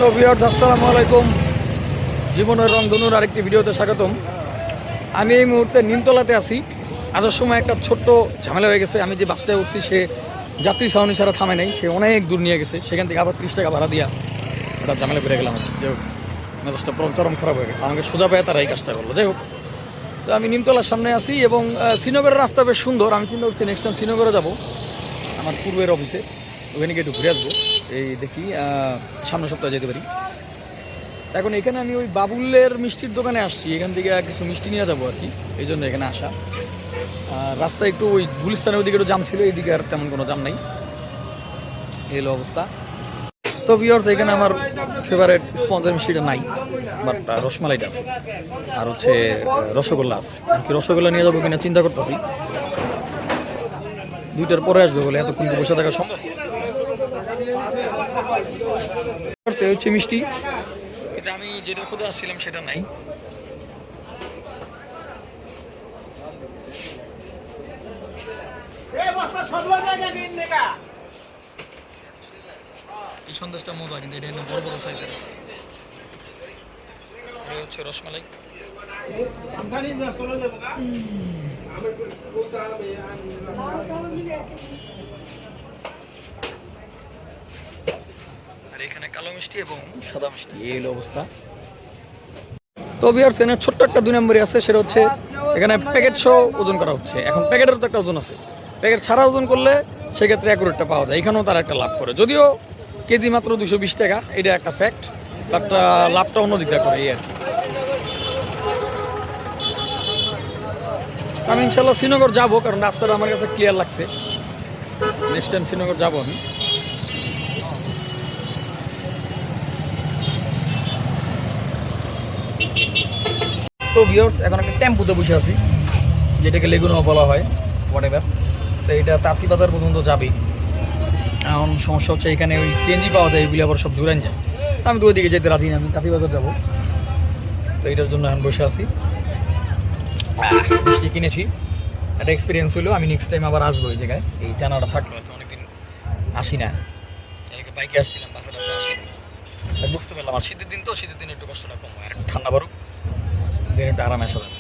Hello viewers, আসসালামু আলাইকুম। জীবনের রংধনুর আরেকটি ভিডিওতে স্বাগতম। আমি এই মুহূর্তে নিমতলাতে আছি। আসার সময় একটা ছোট্ট ঝামেলা হয়ে গেছে। আমি যে বাসটায় উঠছি সে যাত্রী ছাউনি ছাড়া থামে নাই, সে অনেক দূর নিয়ে গেছে। সেখান থেকে আবার 30 টাকা ভাড়া দিয়া একটা ঝামেলা করে গেলাম। যে হোক, মেজাজটা চরম খারাপ হয়ে গেছে। আমাকে সোজা পেয়ে তারা এই কাজটা করলো। যাই হোক, তো আমি নিমতলার সামনে আছি এবং শ্রীনগরের রাস্তা বেশ সুন্দর। আমি চিন্তা করছি নেক্সট টাইম শ্রীনগরে যাবো, আমার পূর্বের অফিসে। ওখানে গিয়ে একটু ঘুরে আসবো। এই দেখি সামনের সপ্তাহে যেতে পারি। এখন এখানে আমি ওই বাবুলের মিষ্টির দোকানে আসছি, এখান থেকে কিছু মিষ্টি নিয়ে যাবো আর কি, এই জন্য এখানে আসা। রাস্তা একটু ওই গুলিস্তানের ওইদিকে একটু জাম ছিল, এইদিকে আর তেমন কোনো জাম নাই। এই হলো অবস্থা। তো ভিউয়ার্স, এখানে আমার ফেভারিট স্পঞ্জের মিষ্টিটা নাই, বাট রসমালাইটা আছে, আর হচ্ছে রসগোল্লা আছে। আর কি রসগোল্লা নিয়ে যাবো কিনা চিন্তা করতেছি, 2টার পরে আসবে বলে এতক্ষণ তো বসে থাকা সম্ভব হচ্ছে মিষ্টি। এটা আমি যেটা খুঁজে আসছিলাম সেটা নাই। এই সন্দেশটা মজা, কিন্তু এটা বড় বড় সাইজের আছে। এটা হচ্ছে রসমালাই। আর এখানে কালো মিষ্টি এবং সাদা মিষ্টি, এই হলো অবস্থা। তো ভিউয়ার্স, এখানে ছোট্ট একটা 2 নম্বরই আছে, সেটা হচ্ছে এখানে প্যাকেট সহ ওজন করা হচ্ছে। এখন প্যাকেটের তো একটা ওজন আছে, প্যাকেট ছাড়া ওজন করলে সেক্ষেত্রে অ্যাকুরেটটা পাওয়া যায়। এখানেও তারা একটা লাভ করে, যদিও কেজি মাত্র 220 টাকা, এটা একটা ফ্যাক্ট, বাট লাভটা অন্য দিকটা করে এই আর কি। আমি ইনশাল্লাহ শ্রীনগর যাবো, কারণ রাস্তাটা আমার কাছে ক্লিয়ার লাগছে। নেক্সট টাইম শ্রীনগর যাবো আমি। তো ভিউয়ার্স, এখন একটা টেম্পুতে বসে আছি, যেটাকে লেগুনা বলা হয়, হোয়াট এভার। তো এটা তাঁতিবাজার পর্যন্ত যাবে। এখন সমস্যা হচ্ছে এখানে ওই সিএনজি পাওয়া যায়, এগুলি আবার সব জুড়ান যায়। আমি তো ওইদিকে যেতে রাজি না, আমি তাঁতিবাজার যাবো। তো এইটার জন্য এখন বসে আছি। মিষ্টি কিনেছি, একটা এক্সপিরিয়েন্স হলো। আমি নেক্সট টাইম আবার আসবো এই জায়গায়। এই জানাটা থাকলো আর কি, অনেকদিন আসি না। এদিকে বাইকে আসছিলাম, বাসে টাসে আসি না। বুঝতে পারলাম আর শীতের দিন, তো শীতের দিন একটু কষ্টটা কম হয়, আর ঠান্ডা বারুক দিন একটু আরামে আসা যাবে।